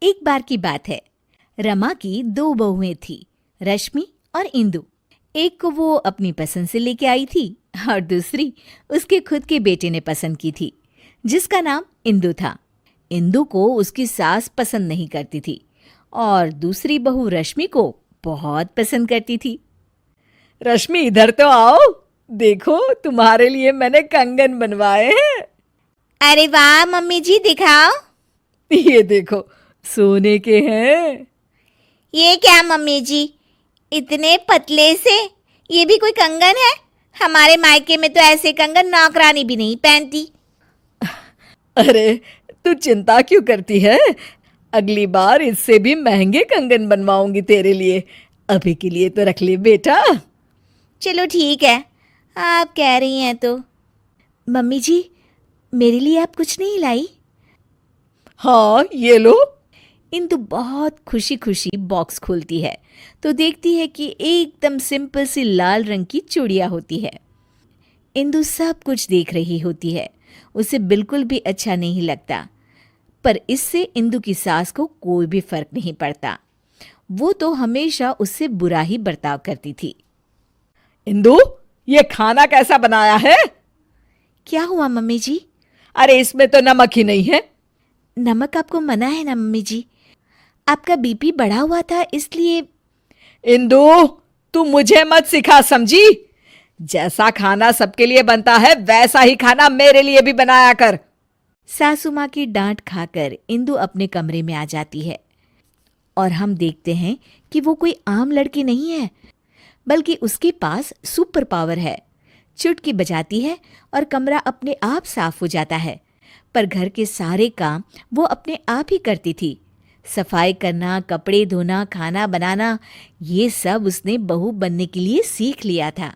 एक बार की बात है। रमा की दो बहुएं थी, रश्मि और इंदु। एक को वो अपनी पसंद से लेके आई थी और दूसरी उसके खुद के बेटे ने पसंद की थी, जिसका नाम इंदु था। इंदु को उसकी सास पसंद नहीं करती थी और दूसरी बहू रश्मि को बहुत पसंद करती थी। रश्मि, इधर तो आओ। देखो, तुम्हारे लिए मैंने कंगन बनवाए हैं। अरे वाह मम्मी जी, दिखाओ। ये देखो, सोने के हैं। ये क्या मम्मी जी, इतने पतले से? ये भी कोई कंगन है? हमारे मायके में तो ऐसे कंगन नौकरानी भी नहीं पहनती। अरे, तू चिंता क्यों करती है? अगली बार इससे भी महंगे कंगन बनवाऊंगी तेरे लिए। अभी के लिए तो रख ले बेटा। चलो ठीक है, आप कह रही हैं तो। मम्मी जी, मेरे लिए आप कुछ नहीं लाई? हाँ, ये लो। इंदु बहुत खुशी खुशी बॉक्स खोलती है तो देखती है कि एकदम सिंपल सी लाल रंग की चूड़ियाँ होती है। इंदु सब कुछ देख रही होती है, उसे बिल्कुल भी अच्छा नहीं लगता, पर इससे इंदु की सास को कोई भी फर्क नहीं पड़ता। वो तो हमेशा उससे बुरा ही बर्ताव करती थी। इंदु, ये खाना कैसा बनाया है? क्या हुआ मम्मी जी? अरे, इसमें तो नमक ही नहीं है। नमक आपको मना है ना मम्मी जी, आपका बीपी बढ़ा हुआ था इसलिए। इंदु, तू मुझे मत सिखा, समझी? जैसा खाना सबके लिए बनता है वैसा ही खाना मेरे लिए भी बनाया कर। सासू माँ की डांट खाकर इंदु अपने कमरे में आ जाती है और हम देखते हैं कि वो कोई आम लड़की नहीं है, बल्कि उसके पास सुपर पावर है। चुटकी बजाती है और कमरा अपने आप साफ हो जाता है। पर घर के सारे काम वो अपने आप ही करती थी। सफाई करना, कपड़े धोना, खाना बनाना, ये सब उसने बहू बनने के लिए सीख लिया था।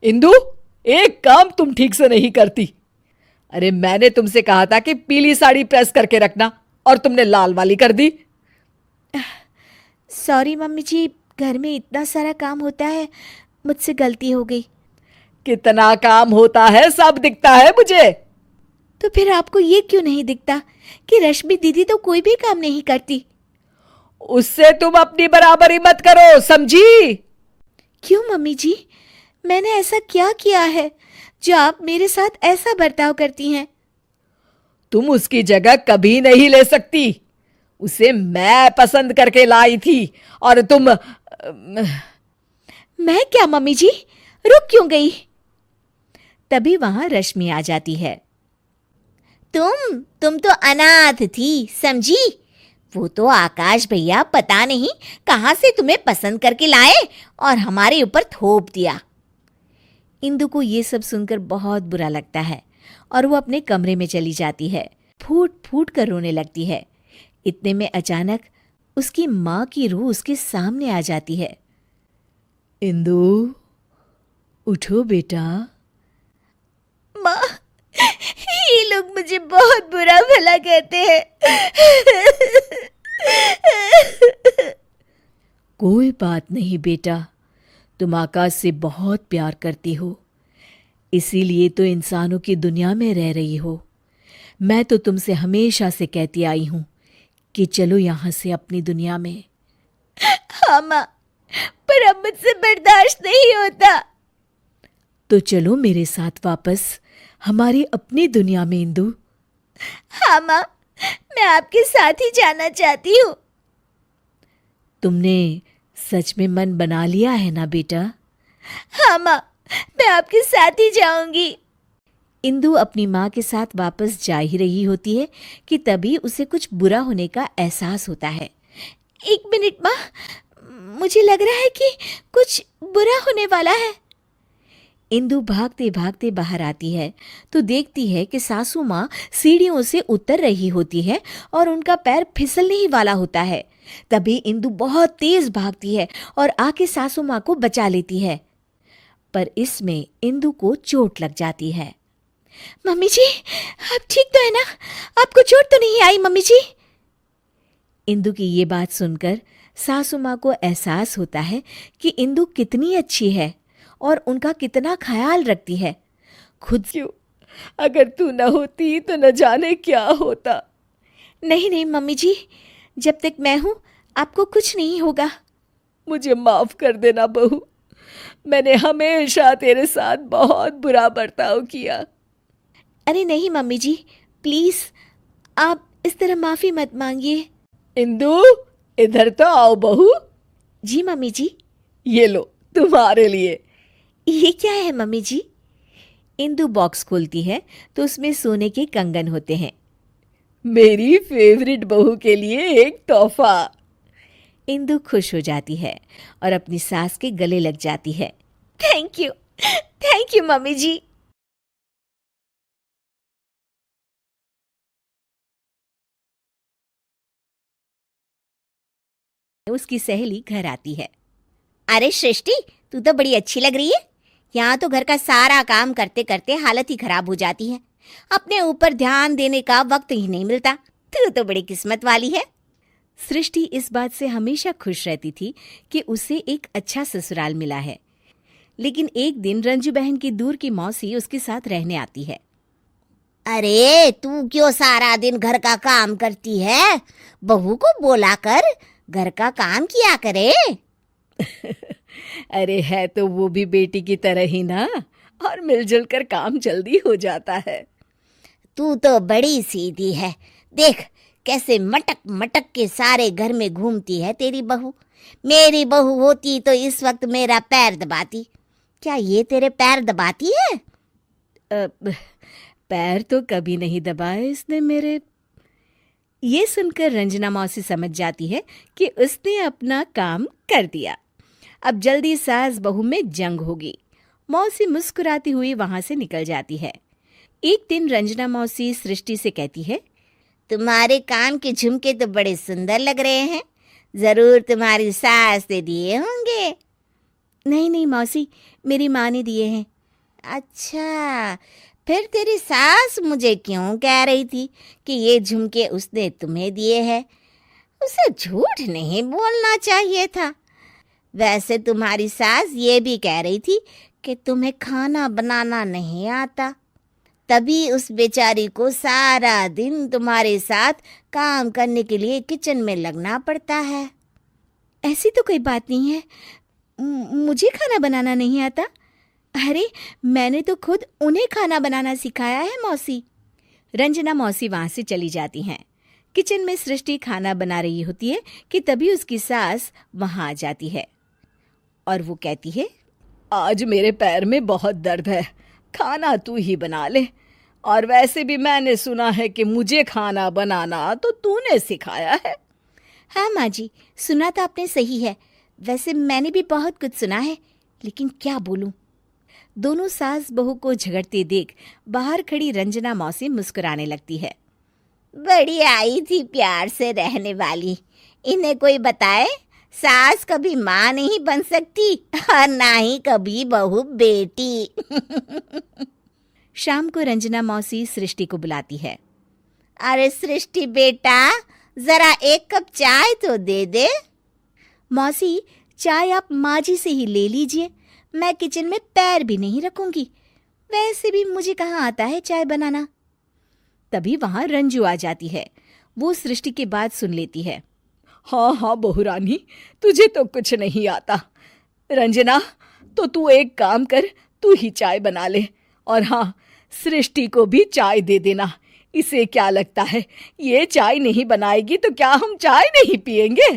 इंदु, एक काम तुम ठीक से नहीं करती। अरे, मैंने तुमसे कहा था कि पीली साड़ी प्रेस करके रखना और तुमने लाल वाली कर दी। सॉरी मम्मी जी, घर में इतना सारा काम होता है, मुझसे गलती हो गई। कितना काम होता है सब दिखता है मुझे। तो फिर आपको ये क्यों नहीं दिखता कि रश्मि दीदी तो कोई भी काम नहीं करती? उससे तुम अपनी बराबरी मत करो, समझी? क्यों मम्मी जी, मैंने ऐसा क्या किया है जो आप मेरे साथ ऐसा बर्ताव करती हैं? तुम उसकी जगह कभी नहीं ले सकती। उसे मैं पसंद करके लाई थी और तुम मैं क्या मम्मी जी, रुक क्यों गई? तभी वहां रश्मि आ जाती है। तुम तो अनाथ थी, समझी? वो तो आकाश भैया पता नहीं कहां से तुम्हें पसंद करके लाए और हमारे ऊपर थोप दिया। इंदु को ये सब सुनकर बहुत बुरा लगता है और वो अपने कमरे में चली जाती है। फूट फूट कर रोने लगती है। इतने में अचानक उसकी माँ की रूह उसके सामने आ जाती है। इंदु, उठो बेटा। माँ, ये लोग मुझे बहुत बुरा भला कहते हैं। कोई बात नहीं बेटा, तुम आकाश से बहुत प्यार करती हो, इसीलिए तो इंसानों की दुनिया में रह रही हो। मैं तो तुमसे हमेशा से कहती आई हूं कि चलो यहां से अपनी दुनिया में। हाँ माँ, पर अब मुझसे बर्दाश्त नहीं होता। तो चलो मेरे साथ वापस हमारी अपनी दुनिया में इंदु। हाँ माँ, मैं आपके साथ ही जाना चाहती हूँ। तुमने सच में मन बना लिया है ना बेटा? हाँ माँ, मैं आपके साथ ही जाऊंगी। इंदु अपनी माँ के साथ वापस जा ही रही होती है कि तभी उसे कुछ बुरा होने का एहसास होता है। एक मिनट माँ, मुझे लग रहा है कि कुछ बुरा होने वाला है। इंदु भागते भागते बाहर आती है तो देखती है कि सासू माँ सीढ़ियों से उतर रही होती है और उनका पैर फिसलने ही वाला होता है। तभी इंदु बहुत तेज भागती है और आके सासू माँ को बचा लेती है, पर इसमें इंदु को चोट लग जाती है। मम्मी जी, आप ठीक तो है ना? आपको चोट तो नहीं आई मम्मी जी? इंदु की ये बात सुनकर सासू माँ को एहसास होता है कि इंदु कितनी अच्छी है और उनका कितना ख्याल रखती है। खुद क्यों, अगर तू न होती तो न जाने क्या होता। नहीं नहीं मम्मी जी, जब तक मैं हूँ आपको कुछ नहीं होगा। मुझे माफ कर देना बहू, मैंने हमेशा तेरे साथ बहुत बुरा बर्ताव किया। अरे नहीं मम्मी जी, प्लीज आप इस तरह माफी मत मांगिए। इंदु, इधर तो आओ बहू। जी मम्मी जी। ये लो तुम्हारे लिए। ये क्या है मम्मी जी? इंदु बॉक्स खोलती है तो उसमें सोने के कंगन होते हैं। मेरी फेवरेट बहू के लिए एक तोहफा। इंदु खुश हो जाती है और अपनी सास के गले लग जाती है। थैंक यू मम्मी जी। उसकी सहेली घर आती है। अरे सृष्टि, तू तो बड़ी अच्छी लग रही है। यहाँ तो घर का सारा काम करते करते हालत ही खराब हो जाती है। अपने ऊपर ध्यान देने का वक्त ही नहीं मिलता। तू तो बड़ी किस्मत वाली है। सृष्टि इस बात से हमेशा खुश रहती थी कि उसे एक अच्छा ससुराल मिला है। लेकिन एक दिन रंजू बहन की दूर की मौसी उसके साथ रहने आती है। अरे तू क्यों सारा दिन घर का काम करती है? बहू को बोला कर घर का काम किया करे। अरे है तो वो भी बेटी की तरह ही ना, और मिलजुल कर काम जल्दी हो जाता है। तू तो बड़ी सीधी है। देख कैसे मटक मटक के सारे घर में घूमती है तेरी बहू। मेरी बहू होती तो इस वक्त मेरा पैर दबाती। क्या ये तेरे पैर दबाती है? पैर तो कभी नहीं दबाए इसने मेरे। ये सुनकर रंजना मौसी समझ जाती है कि उसने अपना काम कर दिया। अब जल्दी सास बहू में जंग होगी। मौसी मुस्कुराती हुई वहां से निकल जाती है। एक दिन रंजना मौसी सृष्टि से कहती है, तुम्हारे कान के झुमके तो बड़े सुंदर लग रहे हैं। जरूर तुम्हारी सास ने दिए होंगे। नहीं नहीं मौसी, मेरी माँ ने दिए हैं। अच्छा, फिर तेरी सास मुझे क्यों कह रही थी कि ये झुमके उसने तुम्हें दिए हैं? उसे झूठ नहीं बोलना चाहिए था। वैसे तुम्हारी सास ये भी कह रही थी कि तुम्हें खाना बनाना नहीं आता, तभी उस बेचारी को सारा दिन तुम्हारे साथ काम करने के लिए किचन में लगना पड़ता है। ऐसी तो कोई बात नहीं है। मुझे खाना बनाना नहीं आता। अरे मैंने तो खुद उन्हें खाना बनाना सिखाया है मौसी। रंजना मौसी वहां से चली जाती हैं। किचन में सृष्टि खाना बना रही होती है कि तभी उसकी सास वहां आ जाती है और वो कहती है, आज मेरे पैर में बहुत दर्द है, खाना तू ही बना ले। और वैसे भी मैंने सुना है कि मुझे खाना बनाना तो तूने सिखाया है। हाँ माँ जी, सुना तो आपने सही है। वैसे मैंने भी बहुत कुछ सुना है, लेकिन क्या बोलूं। दोनों सास बहू को झगड़ते देख बाहर खड़ी रंजना मौसी मुस्कुराने लगती है। बड़ी आई थी प्यार से रहने वाली। इन्हें कोई बताए सास कभी माँ नहीं बन सकती और ना ही कभी बहू बेटी। शाम को रंजना मौसी सृष्टि को बुलाती है। अरे सृष्टि बेटा, जरा एक कप चाय तो दे दे। मौसी, चाय आप माँ जी से ही ले लीजिए। मैं किचन में पैर भी नहीं रखूंगी। वैसे भी मुझे कहाँ आता है चाय बनाना। तभी वहां रंजू आ जाती है। वो सृष्टि की बात सुन लेती है। हाँ हाँ बहू रानी, तुझे तो कुछ नहीं आता। रंजना, तो तू एक काम कर, तू ही चाय बना ले। और हाँ, सृष्टि को भी चाय दे देना। इसे क्या लगता है ये चाय नहीं बनाएगी तो क्या हम चाय नहीं पिएंगे?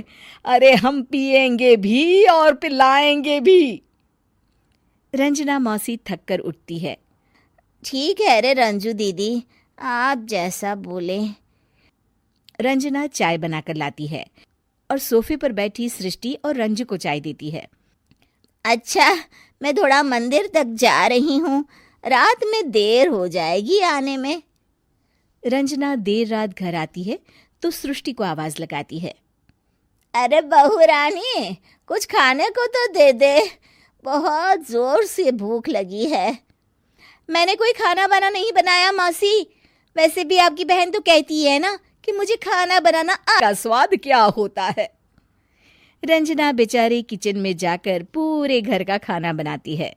अरे हम पिएंगे भी और पिलाएंगे भी। रंजना मौसी थक कर उठती है। ठीक है रे रंजू दीदी, आप जैसा बोले। रंजना चाय बनाकर लाती है और सोफे पर बैठी सृष्टि और रंजू को चाय देती है। अच्छा, मैं थोड़ा मंदिर तक जा रही हूँ, रात में देर हो जाएगी आने में। रंजना देर रात घर आती है तो सृष्टि को आवाज लगाती है। अरे बहू रानी, कुछ खाने को तो दे दे, बहुत जोर से भूख लगी है। मैंने कोई खाना वाना नहीं बनाया मौसी। वैसे भी आपकी बहन तो कहती है ना कि मुझे खाना बनाना का स्वाद क्या होता है। रंजना बेचारी किचन में जाकर पूरे घर का खाना बनाती है।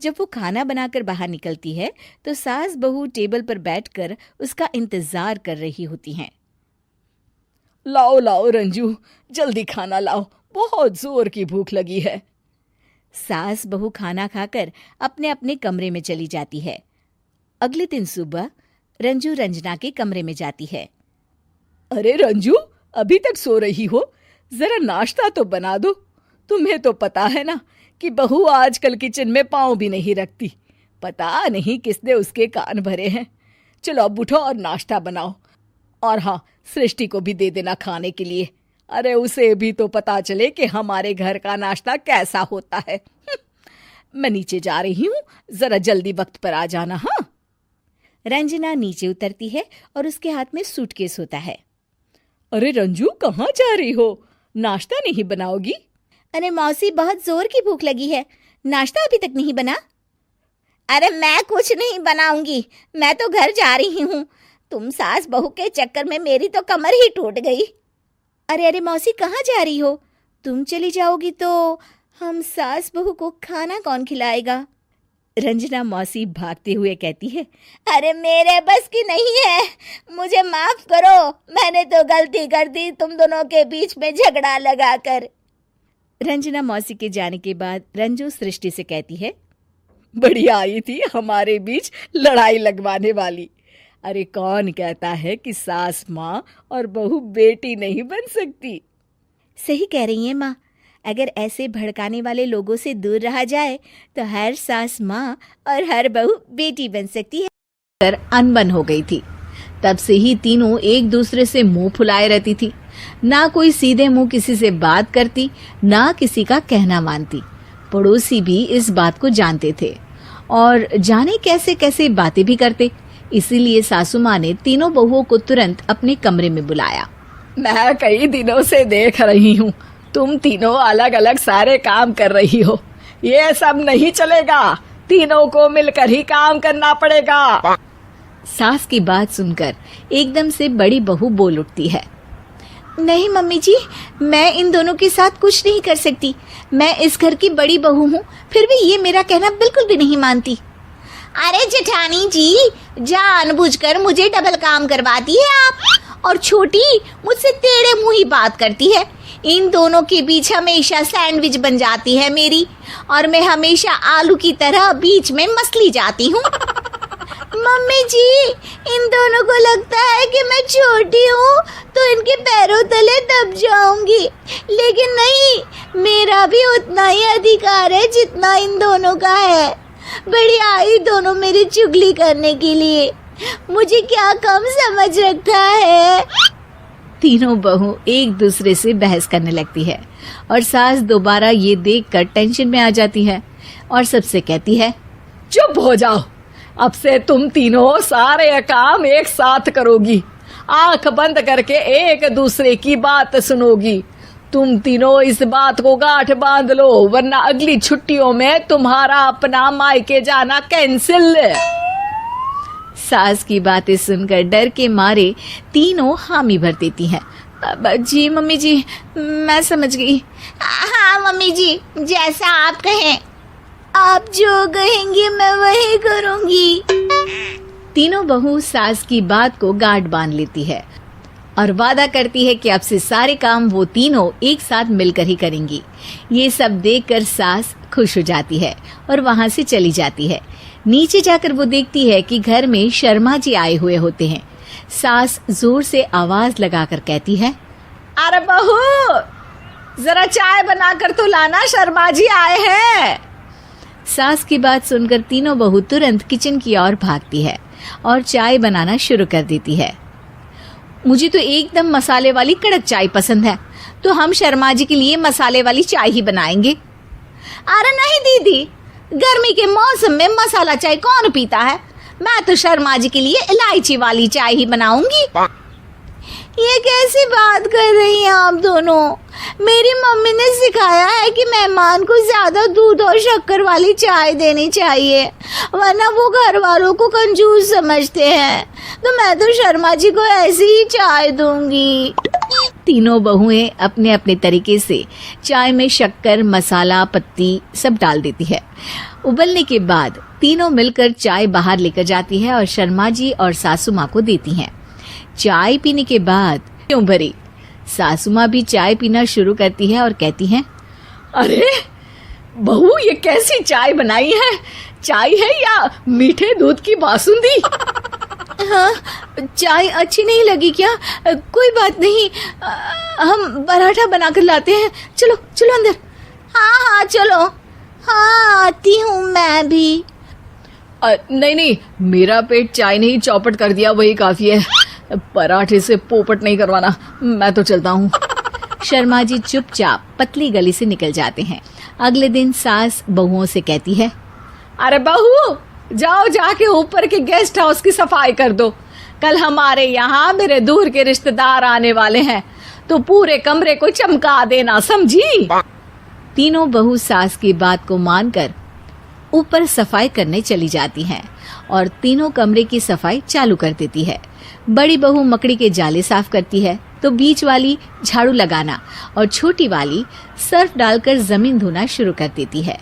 जब वो खाना बनाकर बाहर निकलती है तो सास बहू टेबल पर बैठकर उसका इंतजार कर रही होती हैं। लाओ लाओ रंजू, जल्दी खाना लाओ, बहुत जोर की भूख लगी है। सास बहू खाना खाकर अपने अपने कमरे में चली जाती है। अगले दिन सुबह रंजू रंजना के कमरे में जाती है। अरे रंजू, अभी तक सो रही हो? जरा नाश्ता तो बना दो। तुम्हें तो पता है ना कि बहू आजकल किचन में पाँव भी नहीं रखती। पता नहीं किसने उसके कान भरे हैं। चलो अब उठो और नाश्ता बनाओ। और हाँ, सृष्टि को भी दे देना खाने के लिए। अरे उसे भी तो पता चले कि हमारे घर का नाश्ता कैसा होता है। मैं नीचे जा रही हूँ, जरा जल्दी वक्त पर आ जाना। हाँ। रंजना नीचे उतरती है और उसके हाथ में सूटकेस होता है। अरे रंजू, कहाँ जा रही हो? नाश्ता नहीं बनाओगी? अरे मौसी, बहुत जोर की भूख लगी है, नाश्ता अभी तक नहीं बना। अरे मैं कुछ नहीं बनाऊंगी, मैं तो घर जा रही हूँ। तुम सास बहू के चक्कर में मेरी तो कमर ही टूट गई। अरे अरे मौसी, कहाँ जा रही हो? तुम चली जाओगी तो हम सास बहू को खाना कौन खिलाएगा? रंजना मौसी भागते हुए कहती है। अरे मेरे बस की नहीं है, मुझे माफ करो, मैंने तो गलती कर दी तुम दोनों के बीच में झगड़ा लगाकर। रंजना मौसी के जाने के बाद रंजू सृष्टि से कहती है। बढ़िया आई थी हमारे बीच लड़ाई लगवाने वाली। अरे कौन कहता है कि सास माँ और बहू बेटी नहीं बन सकती? सही कह रही है माँ, अगर ऐसे भड़काने वाले लोगों से दूर रहा जाए तो हर सास माँ और हर बहू बेटी बन सकती है। अनबन हो गई थी। तब से ही तीनों एक दूसरे से मुंह फुलाए रहती थी। ना कोई सीधे मुंह किसी से बात करती, ना किसी का कहना मानती। पड़ोसी भी इस बात को जानते थे और जाने कैसे कैसे बातें भी करते। इसीलिए सासू माँ ने तीनों बहुओं को तुरंत अपने कमरे में बुलाया। मैं कई दिनों से देख रही हूँ, तुम तीनों अलग अलग सारे काम कर रही हो। ये सब नहीं चलेगा, तीनों को मिलकर ही काम करना पड़ेगा। सास की बात सुनकर एकदम से बड़ी बहू बोल उठती है। नहीं मम्मी जी, मैं इन दोनों के साथ कुछ नहीं कर सकती। मैं इस घर की बड़ी बहू हूँ, फिर भी ये मेरा कहना बिल्कुल भी नहीं मानती। अरे जेठानी जी, जानबूझकर मुझे डबल काम करवाती है आप। और छोटी मुझसे टेढ़े मुंह ही बात करती है। इन दोनों के बीच हमेशा सैंडविच बन जाती है मेरी, और मैं हमेशा आलू की तरह बीच में मसली जाती हूँ। मम्मी जी, इन दोनों को लगता है कि मैं छोटी हूँ तो इनके पैरों तले दब जाऊंगी, लेकिन नहीं, मेरा भी उतना ही अधिकार है जितना इन दोनों का है। बढ़िया आई दोनों मेरी चुगली करने के लिए, मुझे क्या कम समझ रखा है। तीनों बहू एक दूसरे से बहस करने लगती है और सास दोबारा ये देखकर टेंशन में आ जाती है और सबसे कहती है। चुप हो जाओ, अब से तुम तीनों सारे काम एक साथ करोगी, आंख बंद करके एक दूसरे की बात सुनोगी। तुम तीनों इस बात को गांठ बांध लो, वरना अगली छुट्टियों में तुम्हारा अपना मायके जाना कैंसिल। सास की बातें सुनकर डर के मारे तीनों हामी भर देती हैं। जी मम्मी जी, मैं समझ गई। हाँ मम्मी जी, जैसा आप कहें। आप जो कहेंगी मैं वही करूंगी। तीनों बहू सास की बात को गांठ बांध लेती है और वादा करती है कि अब से सारे काम वो तीनों एक साथ मिलकर ही करेंगी। ये सब देखकर सास खुश हो जाती है और वहां से चली जाती है। नीचे जाकर वो देखती है कि घर में शर्मा जी आए हुए होते हैं। सास जोर से आवाज लगाकर कहती है। अरे बहू, जरा चाय बनाकर तो लाना, शर्मा जी आए हैं। सास की बात सुनकर तीनों बहू तुरंत किचन की ओर भागती है और चाय बनाना शुरू कर देती है। मुझे तो एकदम मसाले वाली कड़क चाय पसंद है, तो हम शर्मा जी के लिए मसाले वाली चाय ही बनाएंगे। अरे नहीं दीदी, गर्मी के मौसम में मसाला चाय कौन पीता है? मैं तो शर्मा जी के लिए इलायची वाली चाय ही बनाऊंगी। ये कैसी बात कर रही हैं आप दोनों? मेरी मम्मी ने सिखाया है कि मेहमान को ज्यादा दूध और शक्कर वाली चाय देनी चाहिए, वरना वो घर वालों को कंजूस समझते हैं। तो मैं तो शर्मा जी को ऐसी ही चाय दूंगी। तीनों बहुएं अपने अपने तरीके से चाय में शक्कर, मसाला, पत्ती सब डाल देती है। उबलने के बाद तीनों मिलकर चाय बाहर लेकर जाती है और शर्मा जी और सासू माँ को देती हैं। चाय पीने के बाद क्यों भरी, सासू माँ भी चाय पीना शुरू करती है और कहती हैं, अरे बहू, ये कैसी चाय बनाई है? चाय है या मीठे दूध की बासुंदी? हाँ, चाय अच्छी नहीं लगी क्या? कोई बात नहीं, हम पराठा बनाकर लाते हैं। चलो चलो अंदर। हाँ हाँ चलो, हाँ आती हूँ मैं भी। नहीं नहीं, मेरा पेट चाय ने ही चौपट कर दिया, वही काफी है। पराठे से पोपट नहीं करवाना, मैं तो चलता हूँ। शर्मा जी चुपचाप पतली गली से निकल जाते हैं। अगले दिन सास बहुओं से कहती है, अरे बहू, जाओ जाके ऊपर के गेस्ट हाउस की सफाई कर दो। कल हमारे यहाँ मेरे दूर के रिश्तेदार आने वाले हैं, तो पूरे कमरे को चमका देना, समझी? तीनों बहू सास की बात को मानकर ऊपर सफाई करने चली जाती हैं और तीनों कमरे की सफाई चालू कर देती है। बड़ी बहू मकड़ी के जाले साफ करती है, तो बीच वाली झाड़ू लगाना और छोटी वाली सर्फ डालकर जमीन धोना शुरू कर देती है।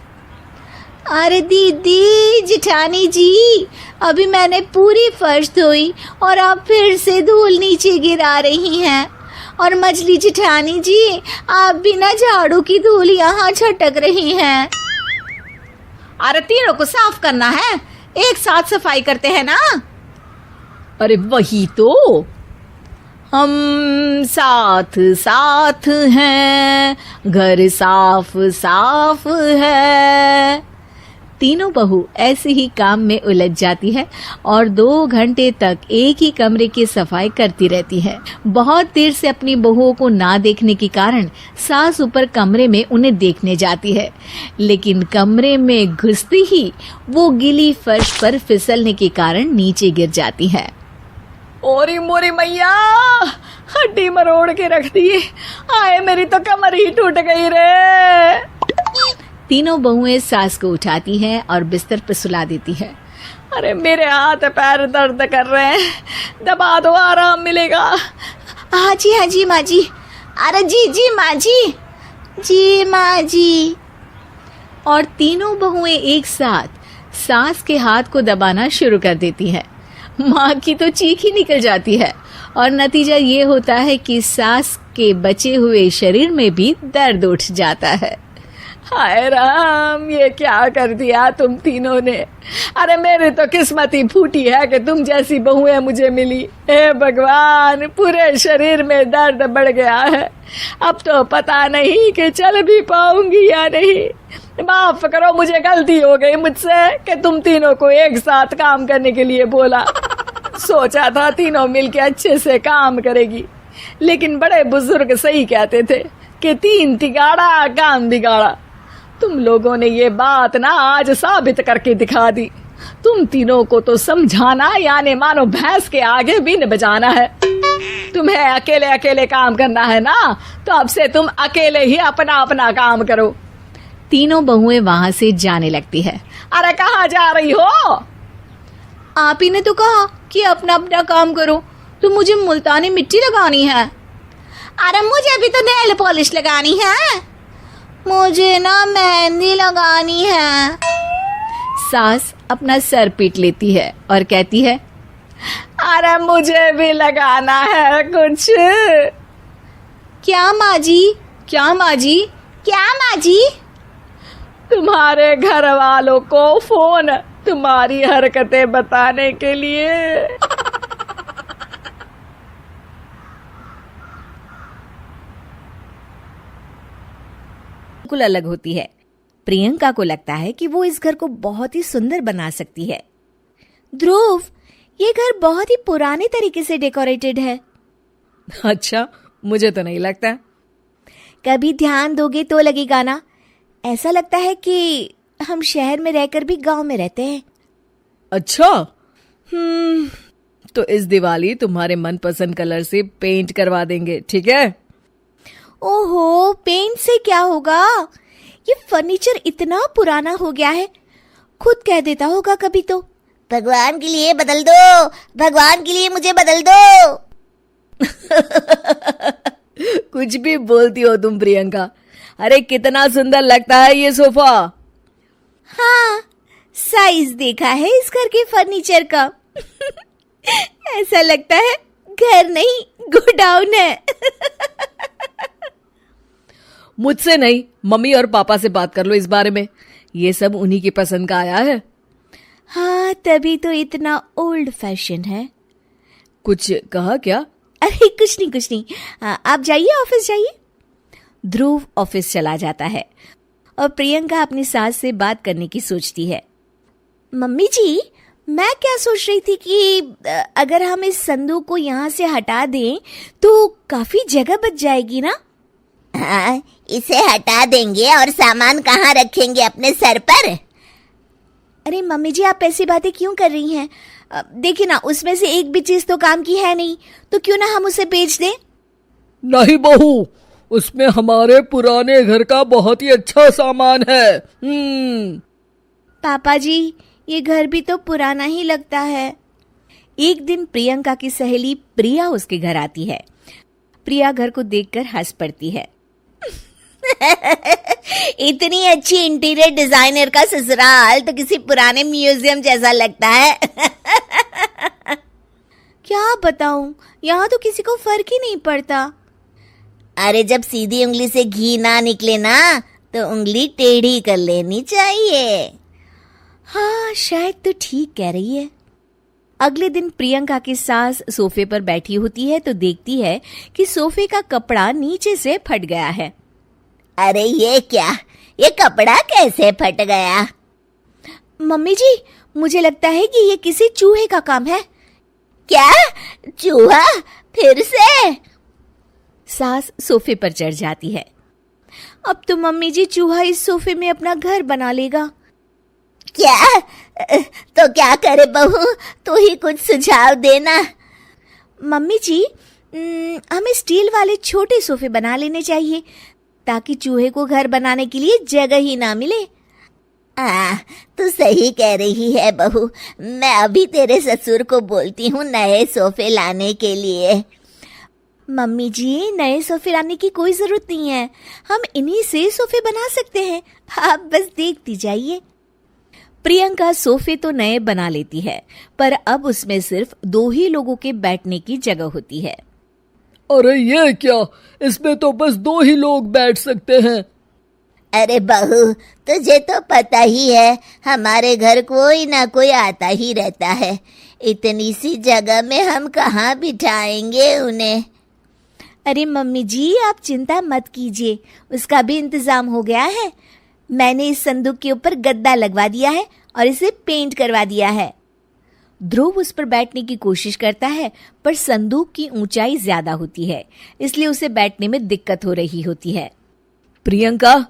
अरे दीदी जेठानी जी, अभी मैंने पूरी फर्श धोई और आप फिर से धूल नीचे गिरा रही हैं। और मछली जेठानी जी, आप बिना झाड़ू की धूल यहाँ छटक रही हैं। अरे तीनों को साफ करना है, एक साथ सफाई करते हैं ना। अरे वही तो, हम साथ साथ हैं, घर साफ साफ है। तीनों बहू ऐसे ही काम में उलझ जाती है और 2 घंटे तक एक ही कमरे की सफाई करती रहती है। बहुत देर से अपनी बहुओं को ना देखने के कारण सास ऊपर कमरे में उन्हें देखने जाती है, लेकिन कमरे में घुसती ही वो गीली फर्श पर फिसलने के कारण नीचे गिर जाती है। ओरी मोरी मैया, हड्डी मरोड़ के रख दी। आए, मेरी तो कमर ही टूट गई रे। तीनों बहुएं सास को उठाती हैं और बिस्तर पर सुला देती है। अरे मेरे हाथ पैर दर्द कर रहे हैं, दबा दो, आराम मिलेगा। हाँ जी माँ जी। अरे जी माँ जी, जी माँ जी। और तीनों बहुएं एक साथ सास के हाथ को दबाना शुरू कर देती हैं। माँ की तो चीख ही निकल जाती है और नतीजा ये होता है कि सास के बचे हुए शरीर में भी दर्द उठ जाता है। हाय राम, ये क्या कर दिया तुम तीनों ने। अरे मेरी तो किस्मत ही फूटी है कि तुम जैसी बहुएं मुझे मिली। हे भगवान, पूरे शरीर में दर्द बढ़ गया है। अब तो पता नहीं कि चल भी पाऊंगी या नहीं। माफ करो, मुझे गलती हो गई मुझसे कि तुम तीनों को एक साथ काम करने के लिए बोला। सोचा था तीनों मिलके अच्छे से काम करेगी, लेकिन बड़े बुजुर्ग सही कहते थे कि 3 तिगाड़ा काम बिगाड़ा। तुम लोगों ने ये बात ना आज साबित करके दिखा दी। तुम तीनों को तो समझाना यानी मानो भैंस के आगे भी न बजाना है। तुम्हें अकेले अकेले काम करना है ना, तो अब से तुम अकेले ही अपना अपना काम करो। तीनों बहुएं वहां से जाने लगती है। अरे कहाँ जा रही हो? आप ही ने तो कहा कि अपना अपना काम करो, तो मुझे मुल्तानी मिट्टी लगानी है। अरे मुझे भी तो नेल पॉलिश लगानी है, मुझे ना मेहंदी लगानी है। सास अपना सर पीट लेती है और कहती है, अरे मुझे भी लगाना है कुछ। क्या माँ जी? क्या माँ जी? क्या माँ जी? तुम्हारे घर वालों को फोन, तुम्हारी हरकतें बताने के लिए। बिल्कुल अलग होती है। प्रियंका को लगता है कि वो इस घर को बहुत ही सुंदर बना सकती है। ध्रुव, ये घर बहुत ही पुराने तरीके से डेकोरेटेड है। अच्छा, मुझे तो नहीं लगता। कभी ध्यान दोगे तो लगेगा ना, ऐसा लगता है कि हम शहर में रहकर भी गांव में रहते हैं। अच्छा, तो इस दिवाली तुम्हारे मनपसंद कलर से पेंट करवा देंगे, ठीक है? ओहो, पेंट से क्या होगा? ये फर्नीचर इतना पुराना हो गया है, खुद कह देता होगा कभी तो। भगवान के लिए बदल दो, भगवान के लिए मुझे बदल दो। कुछ भी बोलती हो तुम प्रियंका। अरे कितना सुंदर लगता है ये सोफा। हाँ, साइज देखा है इस घर के फर्नीचर का। ऐसा लगता है घर नहीं गोडाउन है। मुझसे नहीं, मम्मी और पापा से बात कर लो इस बारे में। ये सब उन्हीं की पसंद का आया है। हाँ, तभी तो इतना ओल्ड फैशन है। कुछ कहा क्या? अरे कुछ नहीं। आप जाइए, ऑफिस जाइए। ध्रुव ऑफिस चला जाता है और प्रियंका अपनी सास से बात करने की सोचती है। मम्मी जी, मैं क्या सोच रही थी कि अगर हम इस संदूक को यहाँ से हटा दें तो काफी जगह बच जाएगी ना। हाँ, इसे हटा देंगे और सामान कहाँ रखेंगे? अपने सर पर? अरे मम्मी जी, आप ऐसी बातें क्यों कर रही हैं? देखिए ना, उसमें से एक भी चीज तो काम की है नहीं, तो क्यों ना हम उसे बेच दें। नहीं बहू, उसमें हमारे पुराने घर का बहुत ही अच्छा सामान है। पापा जी, ये घर भी तो पुराना ही लगता है। एक दिन प्रियंका की सहेली प्रिया उसके घर आती है। प्रिया घर को देखकर हंस पड़ती है। इतनी अच्छी इंटीरियर डिजाइनर का ससुराल तो किसी पुराने म्यूजियम जैसा लगता है। क्या बताऊं, यहाँ तो किसी को फर्क ही नहीं पड़ता। अरे जब सीधी उंगली से घी ना निकले ना, तो उंगली टेढ़ी कर लेनी चाहिए। हाँ, शायद तो ठीक कह रही है। अगले दिन प्रियंका की सास सोफे पर बैठी होती है तो देखती है कि सोफे का कपड़ा नीचे से फट गया है। अरे ये क्या, ये कपड़ा कैसे फट गया? मम्मी जी, मुझे लगता है कि ये किसी चूहे का काम है। क्या? चूहा? फिर से? सास सोफे पर चढ़ जाती है। अब तो मम्मी जी चूहा इस सोफे में अपना घर बना लेगा। क्या? तो क्या करे बहू, तू ही कुछ सुझाव देना। मम्मी जी, हमें स्टील वाले छोटे सोफे बना लेने चाहिए ताकि चूहे को घर बनाने के लिए जगह ही ना मिले। तू सही कह रही है बहू, मैं अभी तेरे ससुर को बोलती हूँ नए सोफे लाने के लिए। मम्मी जी, नए सोफे लाने की कोई जरूरत नहीं है, हम इन्हीं से सोफे बना सकते हैं, आप बस देखती जाइए। प्रियंका सोफे तो नए बना लेती है, पर अब उसमें सिर्फ 2 ही लोगों के बैठने की जगह होती है। अरे ये क्या, इसमें तो बस 2 ही लोग बैठ सकते हैं। अरे बहू, तुझे तो पता ही है हमारे घर कोई ना कोई आता ही रहता है, इतनी सी जगह में हम कहाँ बिठाएंगे उन्हें। अरे मम्मी जी, आप चिंता मत कीजिए, उसका भी इंतजाम हो गया है। मैंने इस संदूक के ऊपर गद्दा लगवा दिया है और इसे पेंट करवा दिया है। ध्रुव उस पर बैठने की कोशिश करता है, पर संदूक की ऊंचाई ज्यादा होती है, इसलिए उसे बैठने में दिक्कत हो रही होती है। प्रियंका,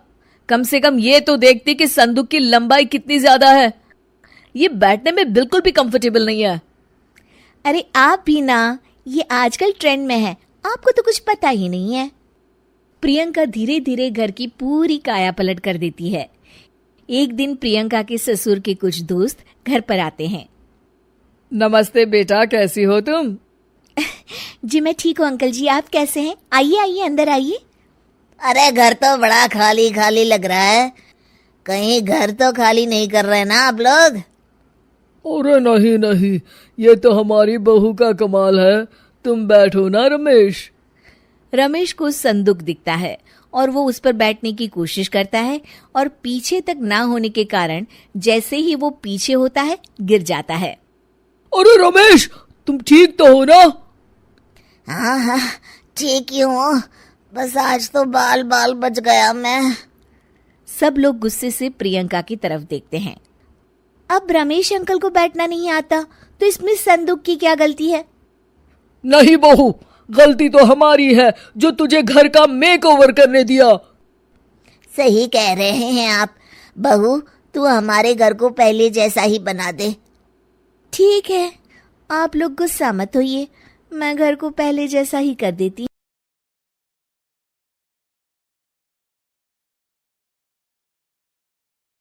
कम से कम ये तो देखती कि संदूक की लंबाई कितनी ज्यादा है। ये बैठने में बिल्कुल भी कंफर्टेबल नहीं है। अरे आप भी ना, ये आजकल ट्रेंड में है, आपको तो कुछ पता ही नहीं है। प्रियंका धीरे धीरे घर की पूरी काया पलट कर देती है। एक दिन प्रियंका के ससुर के कुछ दोस्त घर पर आते हैं। नमस्ते बेटा, कैसी हो तुम? जी मैं ठीक हूँ अंकल जी, आप कैसे हैं? आइए आइए, अंदर आइए। अरे घर तो बड़ा खाली खाली लग रहा है, कहीं घर तो खाली नहीं कर रहे ना आप लोग? अरे नहीं नहीं, ये तो हमारी बहू का कमाल है। तुम बैठो ना रमेश। रमेश को संदूक दिखता है और वो उस पर बैठने की कोशिश करता है और पीछे तक ना होने के कारण जैसे ही वो पीछे होता है गिर जाता है। अरे रमेश, तुम ठीक तो हो ना? हाँ, ठीक ही हूँ, बस आज तो बाल बाल बच गया मैं। सब लोग गुस्से से प्रियंका की तरफ देखते हैं। अब रमेश अंकल को बैठना नहीं आता तो इसमें संदूक की क्या गलती है? नहीं बहू, गलती तो हमारी है जो तुझे घर का मेकओवर करने दिया। सही कह रहे हैं आप बहू, तू हमारे घर को पहले जैसा ही बना दे। ठीक है, आप लोग गुस्सा मत होइए, मैं घर को पहले जैसा ही कर देती।